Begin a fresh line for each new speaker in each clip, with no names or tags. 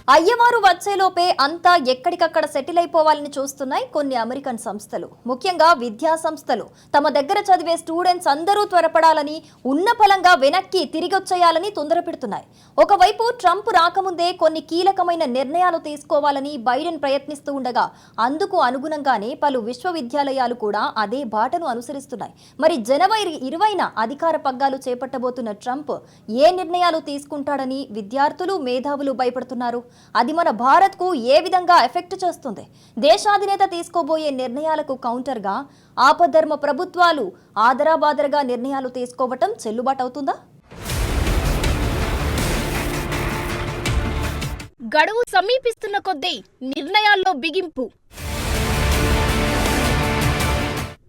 అయ్యవారు వచ్చేలోపే అంతా ఎక్కడికక్కడ సెటిల్ అయిపోవాలని చూస్తున్నాయి కొన్ని అమెరికన్ సంస్థలు. ముఖ్యంగా విద్యా సంస్థలు తమ దగ్గర చదివే స్టూడెంట్స్ అందరూ త్వరపడాలని, ఉన్న ఫలంగా వెనక్కి తిరిగొచ్చేయాలని తొందర పెడుతున్నాయి. ఒకవైపు ట్రంప్ రాకముందే కొన్ని కీలకమైన నిర్ణయాలు తీసుకోవాలని బైడెన్ ప్రయత్నిస్తూ ఉండగా, అందుకు అనుగుణంగానే పలు విశ్వవిద్యాలయాలు కూడా అదే బాటను అనుసరిస్తున్నాయి. మరి జనవరి 20న అధికార పగ్గాలు చేపట్టబోతున్న ట్రంప్ ఏ నిర్ణయాలు తీసుకుంటాడని విద్యార్థులు, మేధావులు భయపడుతున్నారు. అది మన భారత్కు ఏ విధంగా ఎఫెక్ట్ చేస్తుంది? దేశాధినేత తీసుకోబోయే నిర్ణయాలకు కౌంటర్గా ఆపద్ధర్మ ప్రభుత్వాలు ఆదరాబాదరగా నిర్ణయాలు తీసుకోవటం చెల్లుబాటు అవుతుందా?
గడువు సమీపిస్తున్న కొద్దీ నిర్ణయాల్లో బిగింపు.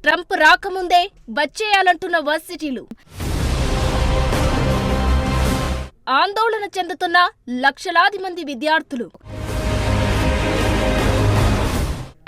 ట్రంప్ రాకముందే వచ్చేయాలంటున్న వర్సిటీలు. ఆందోళన చెందుతున్న లక్షలాది మంది విద్యార్థులు.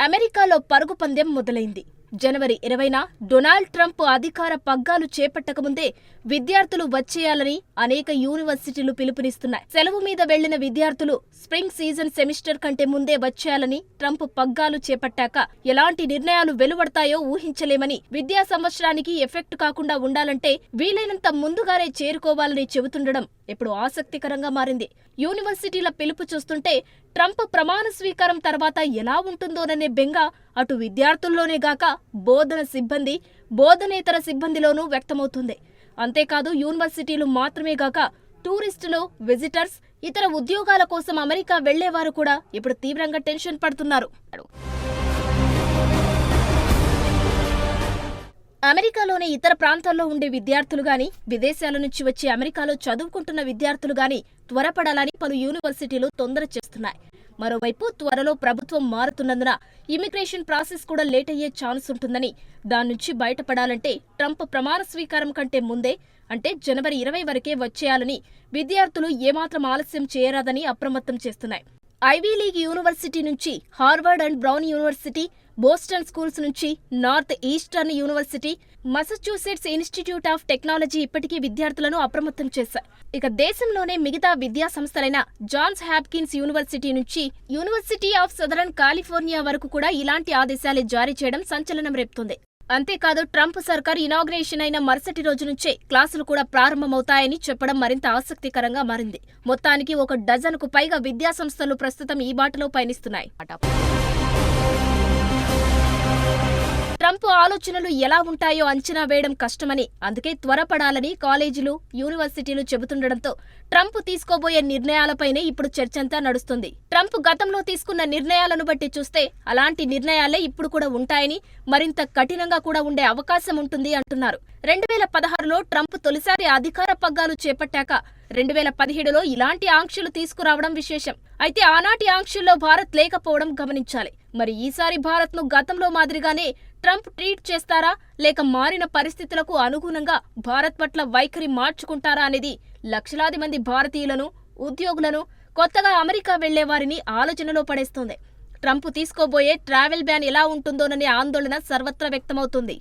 అమెరికాలో పరుగు పందెం మొదలైంది. జనవరి 20న డొనాల్డ్ ట్రంప్ అధికార పగ్గాలు చేపట్టకముందే విద్యార్థులు వచ్చేయాలని అనేక యూనివర్సిటీలు పిలుపునిస్తున్నాయి. సెలవు మీద వెళ్లిన విద్యార్థులు స్ప్రింగ్ సీజన్ సెమిస్టర్ కంటే ముందే వచ్చేయాలని ట్రంప్ పగ్గాలు చేపట్టాక ఎలాంటి నిర్ణయాలు వెలువడతాయో ఊహించలేమని, విద్యా సంవత్సరానికి ఎఫెక్ట్ కాకుండా ఉండాలంటే వీలైనంత ముందుగానే చేరుకోవాలని చెబుతుండడం ఇప్పుడు ఆసక్తికరంగా మారింది. యూనివర్సిటీల పిలుపు చూస్తుంటే ట్రంప్ ప్రమాణ స్వీకారం తర్వాత ఎలా ఉంటుందోననే బెంగ అటు విద్యార్థుల్లోనే గాక బోధన సిబ్బంది, బోధనేతర సిబ్బందిలోనూ వ్యక్తమవుతుంది. అంతేకాదు యూనివర్సిటీలు మాత్రమే గాక టూరిస్టులు, విజిటర్స్, ఇతర ఉద్యోగాల కోసం అమెరికా వెళ్లేవారు కూడా ఇప్పుడు తీవ్రంగా టెన్షన్ పడుతున్నారు. అమెరికాలోని ఇతర ప్రాంతాల్లో ఉండే విద్యార్థులు గాని, విదేశాల నుంచి వచ్చి అమెరికాలో చదువుకుంటున్న విద్యార్థులు గాని త్వరపడాలని పలు యూనివర్సిటీలు తొందర చేస్తున్నాయి. మరోవైపు త్వరలో ప్రభుత్వం మారుతున్నందున ఇమిగ్రేషన్ ప్రాసెస్ కూడా లేట్ అయ్యే ఛాన్స్ ఉంటుందని, దాని నుంచి బయటపడాలంటే ట్రంప్ ప్రమాణ స్వీకారం కంటే ముందే అంటే జనవరి 20 వరకే వచ్చేయాలని విద్యార్థులు ఏమాత్రం ఆలస్యం చేయరాదని అప్రమత్తం చేస్తున్నాయి. ఐవీ లీగ్ యూనివర్సిటీ నుంచి Harvard and Brown university, Boston schools నుంచి Northeastern University, Massachusetts Institute of Technology ఇప్పటికీ విద్యార్థులను అప్రమత్తం చేశాయి. ఇక దేశంలోనే మిగతా విద్యా సంస్థలైన జాన్స్ హాప్కిన్స్ యూనివర్సిటీ నుంచి యూనివర్సిటీ ఆఫ్ సదరన్ కాలిఫోర్నియా వరకు కూడా ఇలాంటి ఆదేశాలే జారీ చేయడం సంచలనం రేపుతుంది. అంతేకాదు ట్రంప్ సర్కార్ ఇనాగ్రేషన్ అయిన మరుసటి రోజు నుంచే క్లాసులు కూడా ప్రారంభమవుతాయని చెప్పడం మరింత ఆసక్తికరంగా మారింది. మొత్తానికి 1 డజన్కు పైగా విద్యా సంస్థలు ప్రస్తుతం ఈ బాటలో పయనిస్తున్నాయి. ట్రంప్ ఆలోచనలు ఎలా ఉంటాయో అంచనా వేయడం కష్టమని, అందుకే త్వరపడాలని కాలేజీలు, యూనివర్సిటీలు చెబుతుండటంతో ట్రంప్ తీసుకోబోయే నిర్ణయాలపైనే ఇప్పుడు చర్చంతా నడుస్తుంది. ట్రంప్ గతంలో తీసుకున్న నిర్ణయాలను బట్టి చూస్తే అలాంటి నిర్ణయాలే ఇప్పుడు కూడా ఉంటాయని, మరింత కఠినంగా కూడా ఉండే అవకాశం ఉంటుంది అంటున్నారు. 2016లో ట్రంప్ తొలిసారి అధికార పగ్గాలు చేపట్టాక 2017లో ఇలాంటి ఆంక్షలు తీసుకురావడం విశేషం. అయితే ఆనాటి ఆంక్షల్లో భారత్ లేకపోవడం గమనించాలి. మరి ఈసారి భారత్ను గతంలో మాదిరిగానే ట్రంప్ ట్రీట్ చేస్తారా, లేక మారిన పరిస్థితులకు అనుగుణంగా భారత్ పట్ల వైఖరి మార్చుకుంటారా అనేది లక్షలాది మంది భారతీయులను, ఉద్యోగులను, కొత్తగా అమెరికా వెళ్లేవారిని ఆలోచనలో పడేస్తోంది. ట్రంప్ తీసుకోబోయే ట్రావెల్ బ్యాన్ ఎలా ఉంటుందోననే ఆందోళన సర్వత్రా వ్యక్తమవుతుంది.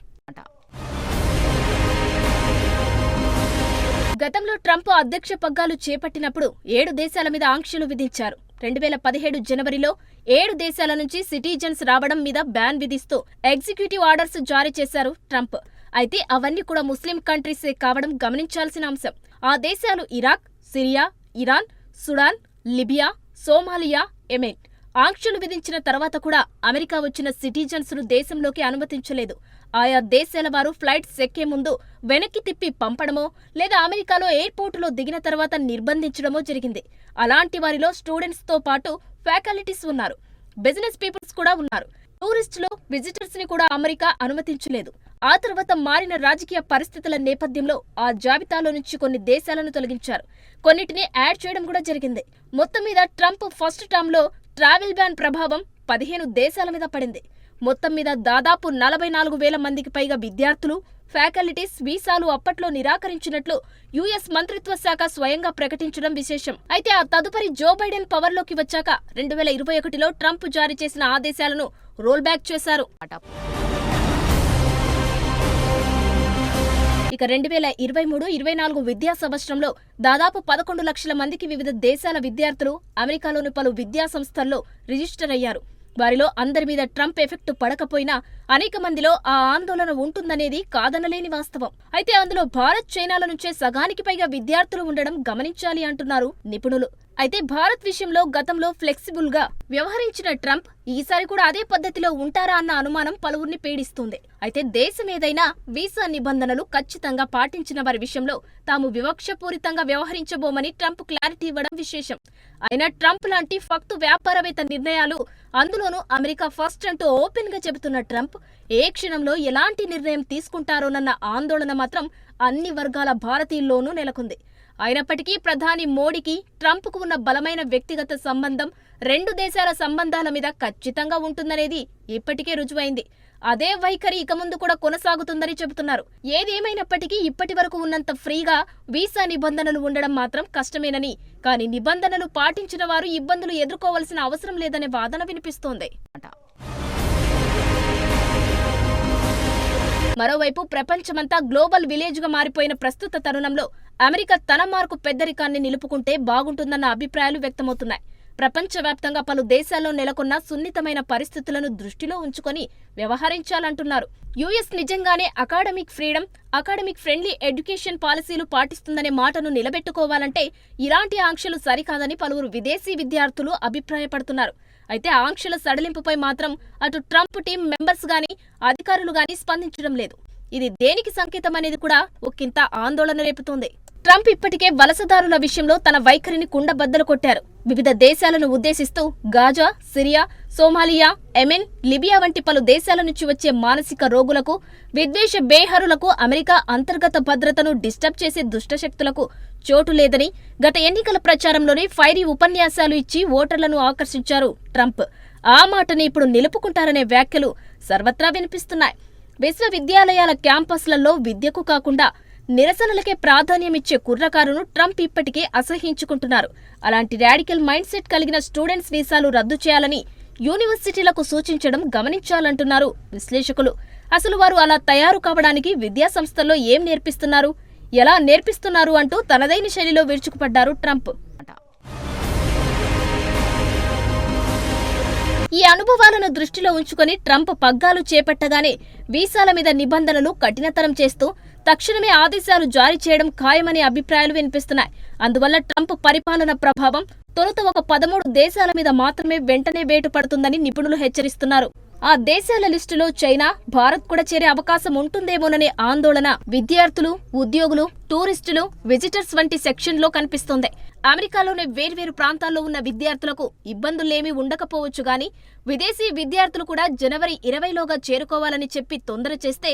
గతంలో ట్రంప్ అధ్యక్ష పగ్గాలు చేపట్టినప్పుడు 7 దేశాల మీద ఆంక్షలు విధించారు. 2017 జనవరిలో 7 దేశాల నుంచి సిటిజన్స్ రావడం మీద బ్యాన్ విధిస్తూ ఎగ్జిక్యూటివ్ ఆర్డర్స్ జారీ చేశారు ట్రంప్. అయితే అవన్నీ కూడా ముస్లిం కంట్రీసే కావడం గమనించాల్సిన అంశం. ఆ దేశాలు Iraq, Syria, Iran, Sudan, Libya, Somalia, Yemen. ఆంక్షలు విధించిన తర్వాత కూడా అమెరికా వచ్చిన సిటిజన్స్ ను దేశంలోకి అనుమతించలేదు. ఆయా దేశాల వారు ఫ్లైట్స్ ఎక్కే ముందు వెనక్కి తిప్పి పంపడమో, లేదా అమెరికాలో ఎయిర్పోర్టులో దిగిన తర్వాత నిర్బంధించడమో జరిగింది. అలాంటి వారిలో స్టూడెంట్స్ తో పాటు ఫ్యాకల్టీస్ ఉన్నారు, బిజినెస్ పీపుల్స్ కూడా ఉన్నారు. టూరిస్టులు, విజిటర్స్ ని కూడా అమెరికా అనుమతించలేదు. ఆ తర్వాత మారిన రాజకీయ పరిస్థితుల నేపథ్యంలో ఆ జాబితాలో నుంచి కొన్ని దేశాలను తొలగించారు. కొన్నిటిని యాడ్ చేయడం కూడా జరిగింది. మొత్తం మీద ట్రంప్ ఫస్ట్ టర్మ్ లో ట్రావెల్ బ్యాన్ ప్రభావం 15 దేశాల మీద పడింది. మొత్తం మీద దాదాపు 44,000 మందికి పైగా విద్యార్థులు, ఫ్యాకల్టీస్ వీసాలు అప్పట్లో నిరాకరించినట్లు యుఎస్ మంత్రిత్వ శాఖ స్వయంగా ప్రకటించడం విశేషం. అయితే ఆ తదుపరి జో బైడెన్ పవర్లోకి వచ్చాక 2021లో ట్రంప్ జారీ చేసిన ఆదేశాలను రోల్ బ్యాక్ చేశారు. ఇక 2023-24 విద్యా సంవత్సరంలో దాదాపు 11 లక్షల మందికి వివిధ దేశాల విద్యార్థులు అమెరికాలోని పలు విద్యా సంస్థల్లో రిజిస్టర్ అయ్యారు. వారిలో అందరి మీద ట్రంప్ ఎఫెక్ట్ పడకపోయినా అనేక మందిలో ఆ ఆందోళన ఉంటుందనేది కాదనలేని వాస్తవం. అయితే అందులో భారత్, చైనాల నుంచే సగానికి పైగా విద్యార్థులు ఉండడం గమనించాలి అంటున్నారు నిపుణులు. అయితే భారత్ విషయంలో గతంలో ఫ్లెక్సిబుల్ గా వ్యవహరించిన ట్రంప్ ఈసారి కూడా అదే పద్ధతిలో ఉంటారా అన్న అనుమానం పలువురిని పీడిస్తుంది. అయితే దేశం ఏదైనా వీసా నిబంధనలు ఖచ్చితంగా పాటించిన వారి విషయంలో తాము వివక్షపూరితంగా వ్యవహరించబోమని ట్రంప్ క్లారిటీ ఇవ్వడం విశేషం. అయినా ట్రంప్ లాంటి ఫక్తు వ్యాపారవేత్త నిర్ణయాలు, అందులోనూ అమెరికా ఫస్ట్ అంటూ ఓపెన్ గా చెబుతున్న ట్రంప్ ఏ క్షణంలో ఎలాంటి నిర్ణయం తీసుకుంటారోనన్న ఆందోళన మాత్రం అన్ని వర్గాల భారతీయుల్లోనూ నెలకొంది. అయినప్పటికీ ప్రధాని మోడీకి ట్రంప్కు ఉన్న బలమైన వ్యక్తిగత సంబంధం రెండు దేశాల సంబంధాల మీద ఖచ్చితంగా ఉంటుందనేది ఇప్పటికే రుజువైంది. అదే వైఖరి ఇక ముందు కూడా కొనసాగుతుందని చెబుతున్నారు. ఏదేమైనప్పటికీ ఇప్పటి వరకు ఉన్నంత ఫ్రీగా వీసా నిబంధనలు ఉండడం మాత్రం కష్టమేనని, కానీ నిబంధనలు పాటించిన వారు ఇబ్బందులు ఎదుర్కోవాల్సిన అవసరం లేదనే వాదన వినిపిస్తోంది. మరోవైపు ప్రపంచమంతా గ్లోబల్ విలేజ్ గా మారిపోయిన ప్రస్తుత తరుణంలో అమెరికా తన మార్కు పెద్దరికాన్ని నిలుపుకుంటే బాగుంటుందన్న అభిప్రాయాలు వ్యక్తమవుతున్నాయి. ప్రపంచవ్యాప్తంగా పలు దేశాల్లో నెలకొన్న సున్నితమైన పరిస్థితులను దృష్టిలో ఉంచుకొని వ్యవహరించాలంటున్నారు. యుఎస్ నిజంగానే academic freedom, academic friendly education పాలసీలు పాటిస్తుందనే మాటను నిలబెట్టుకోవాలంటే ఇలాంటి ఆంక్షలు సరికాదని పలువురు విదేశీ విద్యార్థులు అభిప్రాయపడుతున్నారు. అయితే ఆంక్షల సడలింపుపై మాత్రం అటు ట్రంప్ టీం మెంబర్స్ గాని, అధికారులు గాని స్పందించడం లేదు. ఇది దేనికి సంకేతం అనేది కూడా ఒకంత ఆందోళన రేపుతోంది. ట్రంప్ ఇప్పటికే వలసదారుల విషయంలో తన వైఖరిని కుండబద్దలు కొట్టారు. వివిధ దేశాలను ఉద్దేశిస్తూ Gaza, Syria, Somalia, Yemen, Libya వంటి పలు దేశాల నుంచి వచ్చే మానసిక రోగులకు, విద్వేష బేహరులకు, అమెరికా అంతర్గత భద్రతను డిస్టర్బ్ చేసే దుష్టశక్తులకు చోటు లేదని గత ఎన్నికల ప్రచారంలోనే ఫైరీ ఉపన్యాసాలు ఇచ్చి ఓటర్లను ఆకర్షించారు ట్రంప్. ఆ మాటని ఇప్పుడు నిలుపుకుంటారనే వ్యాఖ్యలు సర్వత్రా వినిపిస్తున్నాయి. విశ్వవిద్యాలయాల క్యాంపస్లలో విద్యకు కాకుండా నిరసనలకే ప్రాధాన్యమిచ్చే కుర్రకారును ట్రంప్ ఇప్పటికే అసహ్యించుకుంటున్నారు. అలాంటి రాడికల్ మైండ్ సెట్ కలిగిన స్టూడెంట్స్ వీసాలు రద్దు చేయాలని యూనివర్సిటీలకు సూచించడం గమనించాలంటున్నారు విశ్లేషకులు. అసలు వారు అలా తయారు కావడానికి విద్యా సంస్థల్లో ఏం నేర్పిస్తున్నారు, ఎలా నేర్పిస్తున్నారు అంటూ తనదైన శైలిలో విరుచుకుపడ్డారు ట్రంప్. ఈ అనుభవాలను దృష్టిలో ఉంచుకొని ట్రంప్ పగ్గాలు చేపట్టగానే వీసాల మీద నిబంధనలు కఠినతరం చేస్తూ తక్షణమే ఆదేశాలు జారీ చేయడం ఖాయమనే అభిప్రాయాలు వినిపిస్తున్నాయి. అందువల్ల ట్రంప్ పరిపాలన ప్రభావం తొలుత ఒక 13 దేశాల మీద మాత్రమే వెంటనే వేటు పడుతుందని నిపుణులు హెచ్చరిస్తున్నారు. ఆ దేశాల లిస్టులో చైనా, భారత్ కూడా చేరే అవకాశం ఉంటుందేమోననే ఆందోళన విద్యార్థులు, ఉద్యోగులు, టూరిస్టులు, విజిటర్స్ వంటి సెక్షన్లో కనిపిస్తోంది. అమెరికాలోని వేర్వేరు ప్రాంతాల్లో ఉన్న విద్యార్థులకు ఇబ్బందులేమీ ఉండకపోవచ్చు గాని విదేశీ విద్యార్థులు కూడా జనవరి 20లోగా చేరుకోవాలని చెప్పి తొందర చేస్తే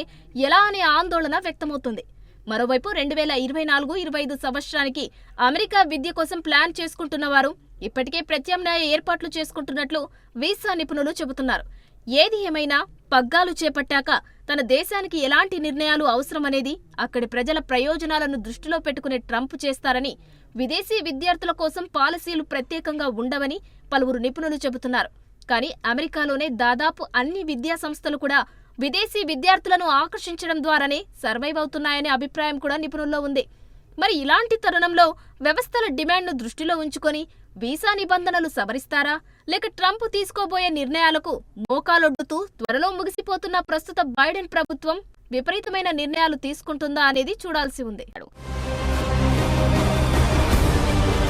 ఎలా అనే ఆందోళన వ్యక్తమవుతుంది. మరోవైపు 2024-25 సంవత్సరానికి అమెరికా విద్య కోసం ప్లాన్ చేసుకుంటున్న వారు ఇప్పటికే ప్రత్యామ్నాయ ఏర్పాట్లు చేసుకుంటున్నట్లు వీసా నిపుణులు చెబుతున్నారు. ఏది ఏమైనా పగ్గాలు చేపట్టాక తన దేశానికి ఎలాంటి నిర్ణయాలు అవసరమనేది అక్కడి ప్రజల ప్రయోజనాలను దృష్టిలో పెట్టుకునే ట్రంప్ చేస్తారని, విదేశీ విద్యార్థుల కోసం పాలసీలు ప్రత్యేకంగా ఉండవని పలువురు నిపుణులు చెబుతున్నారు. కానీ అమెరికాలోనే దాదాపు అన్ని విద్యా సంస్థలు కూడా విదేశీ విద్యార్థులను ఆకర్షించడం ద్వారానే సర్వైవ్ అవుతున్నాయనే అభిప్రాయం కూడా నిపుణుల్లో ఉంది. మరి ఇలాంటి తరుణంలో వ్యవస్థల డిమాండ్ను దృష్టిలో ఉంచుకొని వీసా నిబంధనలు సవరిస్తారా, లేక ట్రంప్ తీసుకోబోయే నిర్ణయాలకు మోకాలొడ్డుతూ త్వరలో ముగిసిపోతున్న ప్రస్తుత బైడెన్ ప్రభుత్వం విపరీతమైన నిర్ణయాలు తీసుకుంటుందా అనేది చూడాల్సి ఉంది.